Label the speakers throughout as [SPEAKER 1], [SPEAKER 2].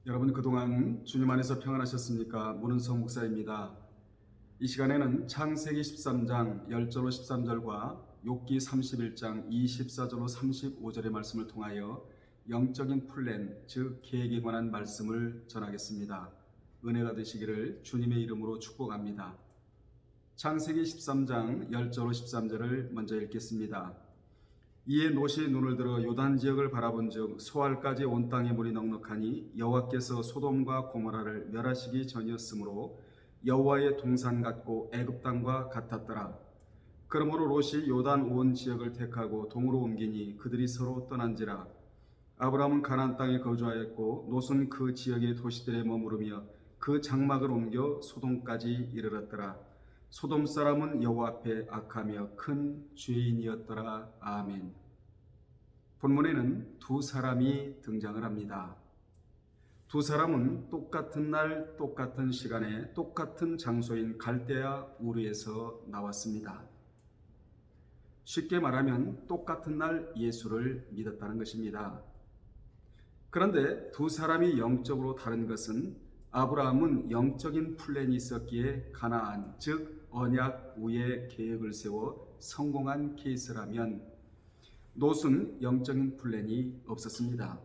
[SPEAKER 1] 여러분 그동안 주님 안에서 평안하셨습니까? 문은성 목사입니다. 이 시간에는 창세기 13장 10절로 13절과 욥기 31장 24절로 35절의 말씀을 통하여 영적인 플랜, 즉 계획에 관한 말씀을 전하겠습니다. 은혜가 되시기를 주님의 이름으로 축복합니다. 창세기 13장 10절로 13절을 먼저 읽겠습니다. 이에 롯이 눈을 들어 요단 지역을 바라본즉 소알까지 온 땅에 물이 넉넉하니 여호와께서 소돔과 고모라를 멸하시기 전이었으므로 여호와의 동산 같고 애굽 땅과 같았더라. 그러므로 롯이 요단 온 지역을 택하고 동으로 옮기니 그들이 서로 떠난지라. 아브라함은 가나안 땅에 거주하였고 롯은 그 지역의 도시들에 머무르며 그 장막을 옮겨 소돔까지 이르렀더라. 소돔 사람은 여호와 앞에 악하며 큰 죄인이었더라. 아멘. 본문에는 두 사람이 등장을 합니다. 두 사람은 똑같은 날 똑같은 시간에 똑같은 장소인 갈대아 우르에서 나왔습니다. 쉽게 말하면 똑같은 날 예수를 믿었다는 것입니다. 그런데 두 사람이 영적으로 다른 것은 아브라함은 영적인 플랜이 있었기에 가나안, 즉 언약 위에 계획을 세워 성공한 케이스라면 롯은 영적인 플랜이 없었습니다.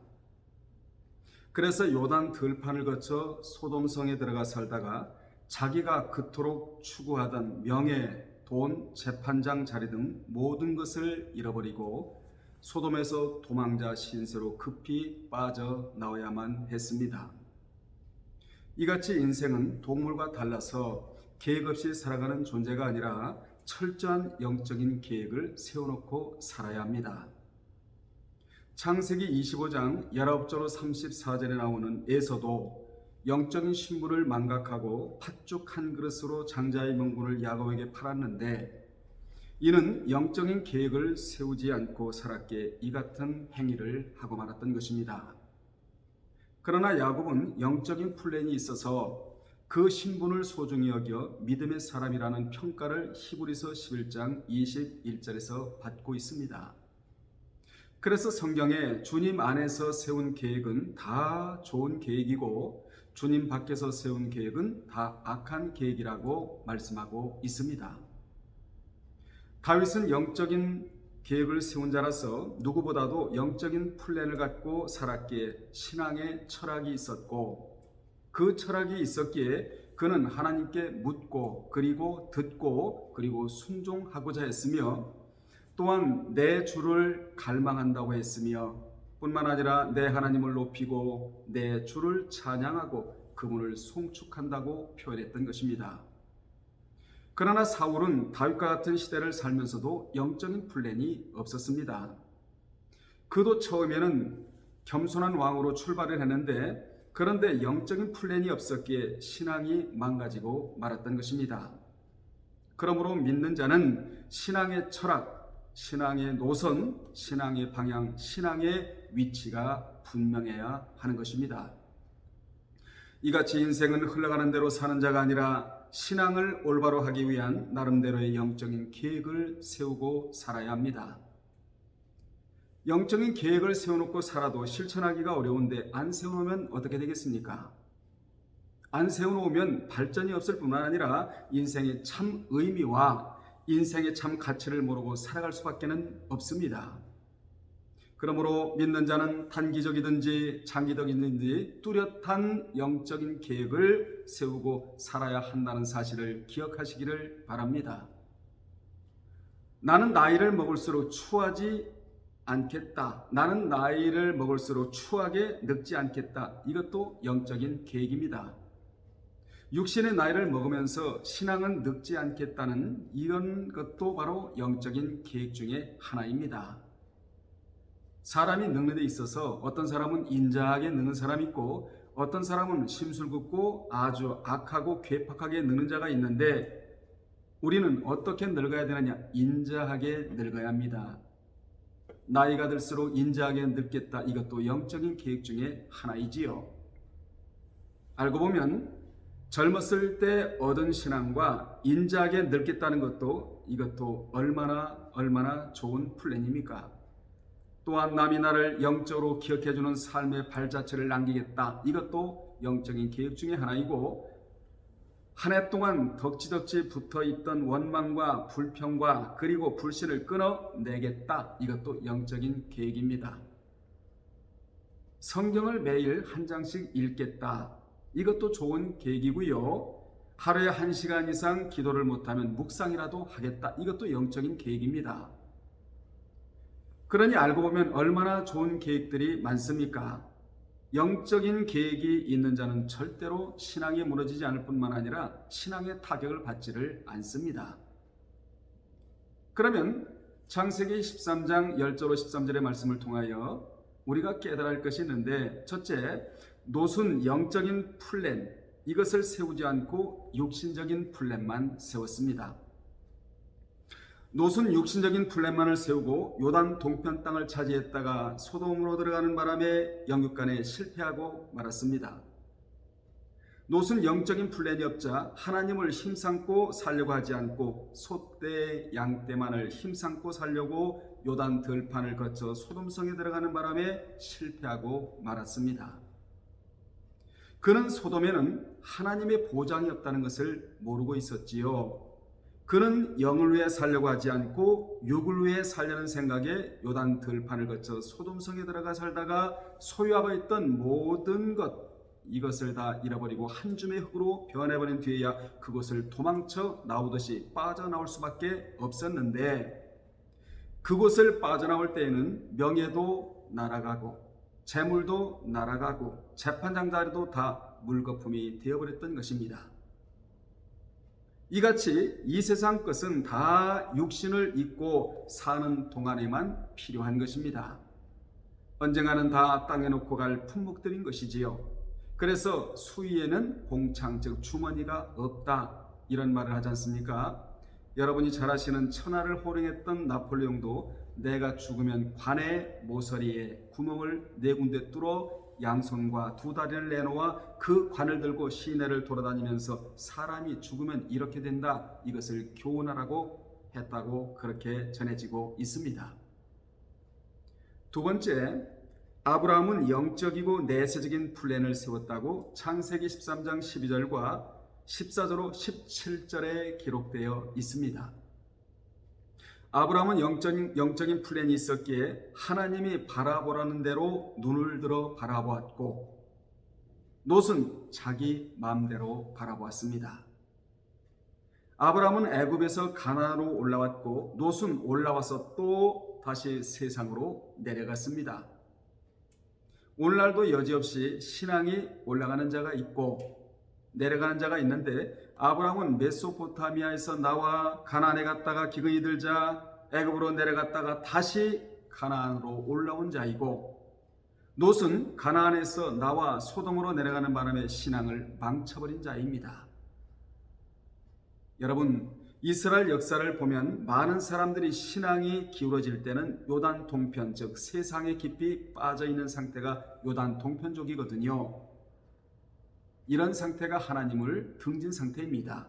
[SPEAKER 1] 그래서 요단 들판을 거쳐 소돔성에 들어가 살다가 자기가 그토록 추구하던 명예, 돈, 재판장 자리 등 모든 것을 잃어버리고 소돔에서 도망자 신세로 급히 빠져나와야만 했습니다. 이같이 인생은 동물과 달라서 계획 없이 살아가는 존재가 아니라 철저한 영적인 계획을 세워놓고 살아야 합니다. 창세기 25장 19절로 34절에 나오는 에서도 영적인 신분을 망각하고 팥죽 한 그릇으로 장자의 명분을 야곱에게 팔았는데 이는 영적인 계획을 세우지 않고 살았기에 이 같은 행위를 하고 말았던 것입니다. 그러나 야곱은 영적인 플랜이 있어서 그 신분을 소중히 여겨 믿음의 사람이라는 평가를 히브리서 11장 21절에서 받고 있습니다. 그래서 성경에 주님 안에서 세운 계획은 다 좋은 계획이고 주님 밖에서 세운 계획은 다 악한 계획이라고 말씀하고 있습니다. 다윗은 영적인 계획을 세운 자라서 누구보다도 영적인 플랜을 갖고 살았기에 신앙의 철학이 있었고 그 철학이 있었기에 그는 하나님께 묻고 그리고 듣고 그리고 순종하고자 했으며 또한 내 주를 갈망한다고 했으며 뿐만 아니라 내 하나님을 높이고 내 주를 찬양하고 그분을 송축한다고 표현했던 것입니다. 그러나 사울은 다윗과 같은 시대를 살면서도 영적인 플랜이 없었습니다. 그도 처음에는 겸손한 왕으로 출발을 했는데 그런데 영적인 플랜이 없었기에 신앙이 망가지고 말았던 것입니다. 그러므로 믿는 자는 신앙의 철학, 신앙의 노선, 신앙의 방향, 신앙의 위치가 분명해야 하는 것입니다. 이같이 인생은 흘러가는 대로 사는 자가 아니라 신앙을 올바로 하기 위한 나름대로의 영적인 계획을 세우고 살아야 합니다. 영적인 계획을 세워놓고 살아도 실천하기가 어려운데 안 세워놓으면 어떻게 되겠습니까? 안 세워놓으면 발전이 없을 뿐만 아니라 인생의 참 의미와 인생의 참 가치를 모르고 살아갈 수밖에 없습니다. 그러므로 믿는 자는 단기적이든지 장기적이든지 뚜렷한 영적인 계획을 세우고 살아야 한다는 사실을 기억하시기를 바랍니다. 나는 나이를 먹을수록 추하지 않겠다. 나는 나이를 먹을수록 추하게 늙지 않겠다. 이것도 영적인 계획입니다. 육신의 나이를 먹으면서 신앙은 늙지 않겠다는 이런 것도 바로 영적인 계획 중에 하나입니다. 사람이 늙는 데 있어서 어떤 사람은 인자하게 늙는 사람이 있고 어떤 사람은 심술궂고 아주 악하고 괴팍하게 늙는 자가 있는데 우리는 어떻게 늙어야 되느냐? 인자하게 늙어야 합니다. 나이가 들수록 인자하게 늙겠다. 이것도 영적인 계획 중에 하나이지요. 알고 보면 젊었을 때 얻은 신앙과 인자하게 늙겠다는 것도 이것도 얼마나 좋은 플랜입니까? 또한 남이 나를 영적으로 기억해주는 삶의 발자취를 남기겠다. 이것도 영적인 계획 중에 하나이고, 한 해 동안 덕지덕지 붙어있던 원망과 불평과 그리고 불신을 끊어내겠다. 이것도 영적인 계획입니다. 성경을 매일 한 장씩 읽겠다. 이것도 좋은 계획이고요. 하루에 1시간 이상 기도를 못하면 묵상이라도 하겠다. 이것도 영적인 계획입니다. 그러니 알고 보면 얼마나 좋은 계획들이 많습니까? 영적인 계획이 있는 자는 절대로 신앙이 무너지지 않을 뿐만 아니라 신앙의 타격을 받지를 않습니다. 그러면 창세기 13장 10절로 13절의 말씀을 통하여 우리가 깨달아야 할 것이 있는데, 첫째, 롯은 영적인 플랜, 이것을 세우지 않고 육신적인 플랜만 세웠습니다. 롯은 육신적인 플랜만을 세우고 요단 동편 땅을 차지했다가 소돔으로 들어가는 바람에 영육간에 실패하고 말았습니다. 롯은 영적인 플랜이 없자 하나님을 힘삼고 살려고 하지 않고 소떼 양떼만을 힘삼고 살려고 요단 들판을 거쳐 소돔성에 들어가는 바람에 실패하고 말았습니다. 그는 소돔에는 하나님의 보장이 없다는 것을 모르고 있었지요. 그는 영을 위해 살려고 하지 않고 육을 위해 살려는 생각에 요단 들판을 거쳐 소돔성에 들어가 살다가 소유하고 있던 모든 것, 이것을 다 잃어버리고 한 줌의 흙으로 변해버린 뒤에야 그곳을 도망쳐 나오듯이 빠져나올 수밖에 없었는데, 그곳을 빠져나올 때에는 명예도 날아가고 재물도 날아가고 재판장 자리도 다 물거품이 되어버렸던 것입니다. 이같이 이 세상 것은 다 육신을 입고 사는 동안에만 필요한 것입니다. 언젠가는 다 땅에 놓고 갈 품목들인 것이지요. 그래서 수위에는 봉창, 즉 주머니가 없다, 이런 말을 하지 않습니까? 여러분이 잘 아시는 천하를 호령했던 나폴레옹도 내가 죽으면 관의 모서리에 구멍을 4군데 뚫어 양손과 2다리를 내놓아 그 관을 들고 시내를 돌아다니면서 사람이 죽으면 이렇게 된다, 이것을 교훈하라고 했다고 그렇게 전해지고 있습니다. 두 번째, 아브라함은 영적이고 내세적인 플랜을 세웠다고 창세기 13장 12절과 14절로 17절에 기록되어 있습니다. 아브라함은 영적인 플랜이 있었기에 하나님이 바라보라는 대로 눈을 들어 바라보았고, 롯은 자기 마음대로 바라보았습니다. 아브라함은 애굽에서 가나안으로 올라왔고, 롯은 올라와서 또 다시 세상으로 내려갔습니다. 오늘날도 여지없이 신앙이 올라가는 자가 있고 내려가는 자가 있는데, 아브라함은 메소포타미아에서 나와 가나안에 갔다가 기근이 들자 애굽으로 내려갔다가 다시 가나안으로 올라온 자이고, 롯은 가나안에서 나와 소돔으로 내려가는 바람에 신앙을 망쳐버린 자입니다. 여러분, 이스라엘 역사를 보면 많은 사람들이 신앙이 기울어질 때는 요단 동편, 즉 세상에 깊이 빠져있는 상태가 요단 동편족이거든요. 이런 상태가 하나님을 등진 상태입니다.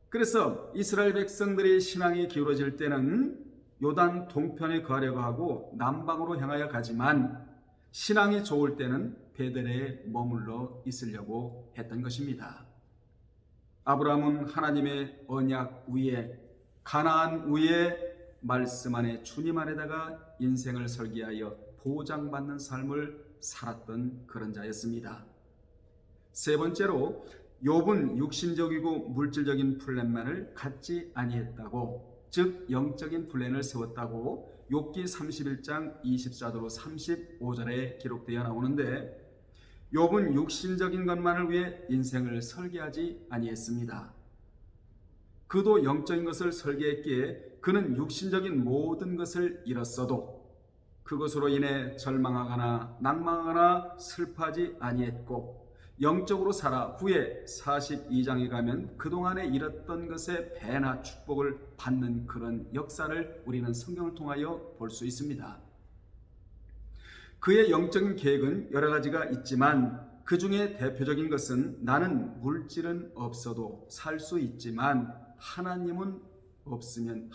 [SPEAKER 1] 그래서 이스라엘 백성들의 신앙이 기울어질 때는 요단 동편에 거하려고 하고 남방으로 향하여 가지만, 신앙이 좋을 때는 베들레에 머물러 있으려고 했던 것입니다. 아브라함은 하나님의 언약 위에, 가나안 위에, 말씀 안에, 주님 안에다가 인생을 설계하여 보장받는 삶을 살았던 그런 자였습니다. 세 번째로, 욥은 육신적이고 물질적인 플랜만을 갖지 아니했다고, 즉 영적인 플랜을 세웠다고 욥기 31장 24절로 35절에 기록되어 나오는데, 욥은 육신적인 것만을 위해 인생을 설계하지 아니했습니다. 그도 영적인 것을 설계했기에 그는 육신적인 모든 것을 잃었어도 그것으로 인해 절망하거나 낭망하거나 슬퍼하지 아니했고, 영적으로 살아 후에 42장에 가면 그동안에 잃었던 것의 배나 축복을 받는 그런 역사를 우리는 성경을 통하여 볼 수 있습니다. 그의 영적인 계획은 여러 가지가 있지만, 그 중에 대표적인 것은 나는 물질은 없어도 살 수 있지만 하나님이 없으면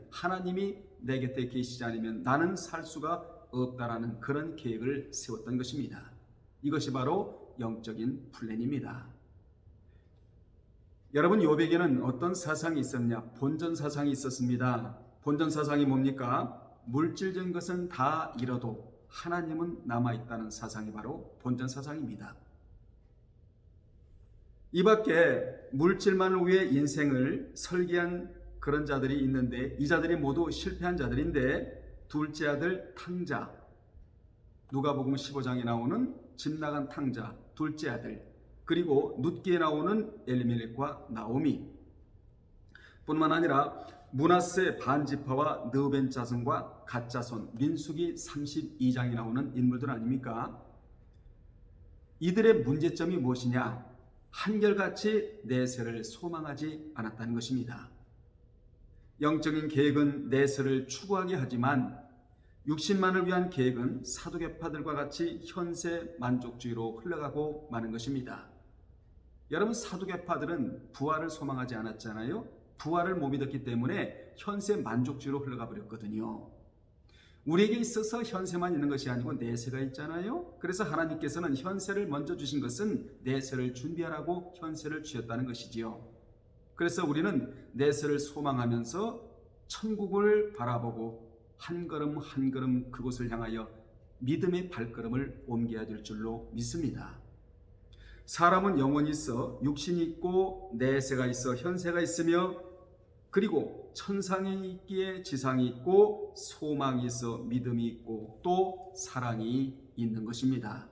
[SPEAKER 1] 하나님이 내 곁에 계시지 않으면 나는 살 수가 없다라는 그런 계획을 세웠던 것입니다. 이것이 바로 영적인 플랜입니다. 여러분, 욥에게는 어떤 사상이 있었냐? 본전 사상이 있었습니다. 본전 사상이 뭡니까? 물질적인 것은 다 잃어도 하나님은 남아있다는 사상이 바로 본전 사상입니다. 이 밖에 물질만을 위해 인생을 설계한 그런 자들이 있는데 이 자들이 모두 실패한 자들인데, 둘째 아들 탕자, 누가복음 15장에 나오는 집 나간 탕자 둘째 아들, 그리고 룻기에 나오는 엘리멜렉과 나오미, 뿐만 아니라 므낫세 반지파와 느벤 자손과 갓 자손, 민수기 32장에 나오는 인물들 아닙니까? 이들의 문제점이 무엇이냐? 한결같이 내세를 소망하지 않았다는 것입니다. 영적인 계획은 내세를 추구하게 하지만 육신만을 위한 계획은 사두개파들과 같이 현세 만족주의로 흘러가고 마는 것입니다. 여러분, 사두개파들은 부활을 소망하지 않았잖아요. 부활을 못 믿었기 때문에 현세 만족주의로 흘러가 버렸거든요. 우리에게 있어서 현세만 있는 것이 아니고 내세가 있잖아요. 그래서 하나님께서는 현세를 먼저 주신 것은 내세를 준비하라고 현세를 주셨다는 것이지요. 그래서 우리는 내세를 소망하면서 천국을 바라보고 한 걸음 한 걸음 그곳을 향하여 믿음의 발걸음을 옮겨야 될 줄로 믿습니다. 사람은 영혼이 있어 육신이 있고 내세가 있어 현세가 있으며, 그리고 천상이 있기에 지상이 있고 소망이 있어 믿음이 있고 또 사랑이 있는 것입니다.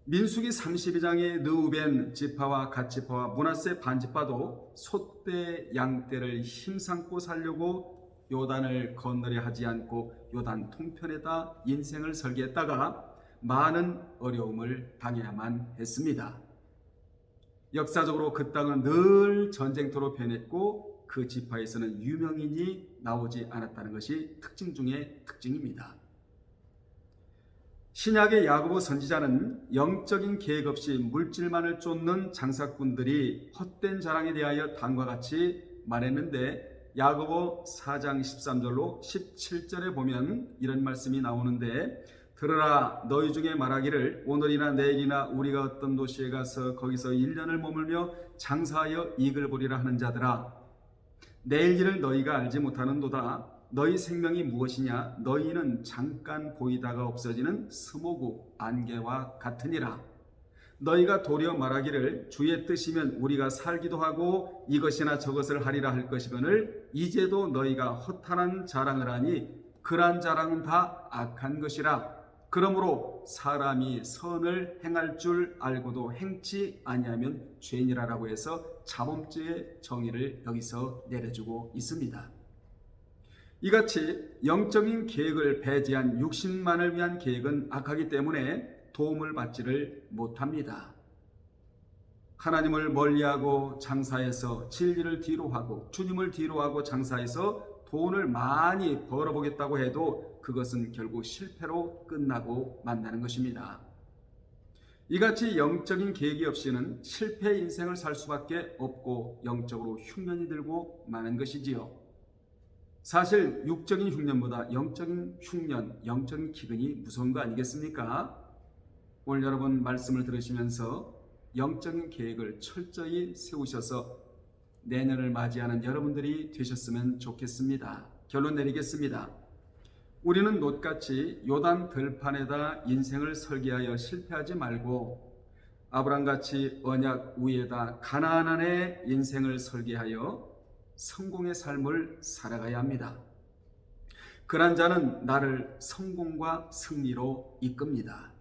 [SPEAKER 1] 민수기 32장의 느우벤 지파와 갓 지파와 므낫세 반지파도 소떼 양떼를 힘삼고 살려고 요단을 건너려 하지 않고 요단 통편에다 인생을 설계했다가 많은 어려움을 당해야만 했습니다. 역사적으로 그 땅은 늘 전쟁터로 변했고 그 지파에서는 유명인이 나오지 않았다는 것이 특징 중의 특징입니다. 신약의 야고보 선지자는 영적인 계획 없이 물질만을 쫓는 장사꾼들이 헛된 자랑에 대하여 다음과 같이 말했는데, 야고보 4장 13절로 17절에 보면 이런 말씀이 나오는데, 들으라, 너희 중에 말하기를 오늘이나 내일이나 우리가 어떤 도시에 가서 거기서 1년을 머물며 장사하여 이익을 보리라 하는 자들아, 내일 일을 너희가 알지 못하는도다. 너희 생명이 무엇이냐? 너희는 잠깐 보이다가 없어지는 스모구 안개와 같으니라. 너희가 도리어 말하기를 주의 뜻이면 우리가 살기도 하고 이것이나 저것을 하리라 할 것이거늘 이제도 너희가 허탄한 자랑을 하니 그러한 자랑은 다 악한 것이라. 그러므로 사람이 선을 행할 줄 알고도 행치 아니하면 죄니라라고 해서 자범죄의 정의를 여기서 내려주고 있습니다. 이같이 영적인 계획을 배제한 육신만을 위한 계획은 악하기 때문에 도움을 받지를 못합니다. 하나님을 멀리하고 장사해서 진리를 뒤로하고 주님을 뒤로하고 장사해서 돈을 많이 벌어보겠다고 해도 그것은 결국 실패로 끝나고 만나는 것입니다. 이같이 영적인 계획이 없이는 실패 인생을 살 수밖에 없고 영적으로 흉년이 들고 마는 것이지요. 사실 육적인 흉년보다 영적인 흉년, 영적인 기근이 무서운 거 아니겠습니까? 오늘 여러분 말씀을 들으시면서 영적인 계획을 철저히 세우셔서 내년을 맞이하는 여러분들이 되셨으면 좋겠습니다. 결론 내리겠습니다. 우리는 롯같이 요단 들판에다 인생을 설계하여 실패하지 말고 아브람같이 언약 위에다 가나안 안에 인생을 설계하여 성공의 삶을 살아가야 합니다. 그런 자는 나를 성공과 승리로 이끕니다.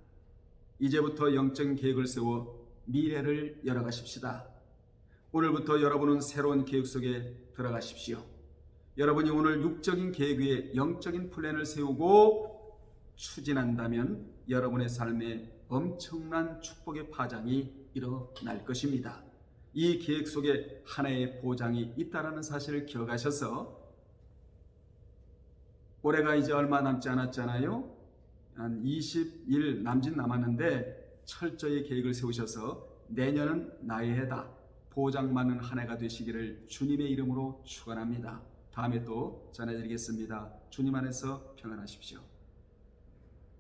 [SPEAKER 1] 이제부터 영적인 계획을 세워 미래를 열어가십시다. 오늘부터 여러분은 새로운 계획 속에 들어가십시오. 여러분이 오늘 육적인 계획 위에 영적인 플랜을 세우고 추진한다면 여러분의 삶에 엄청난 축복의 파장이 일어날 것입니다. 이 계획 속에 하나의 보장이 있다는 사실을 기억하셔서, 올해가 이제 얼마 남지 않았잖아요. 한 20일 남짓 남았는데 철저히 계획을 세우셔서 내년은 나의 해다, 보장 많은 한 해가 되시기를 주님의 이름으로 축원합니다. 다음에 또 전해드리겠습니다. 주님 안에서 평안하십시오.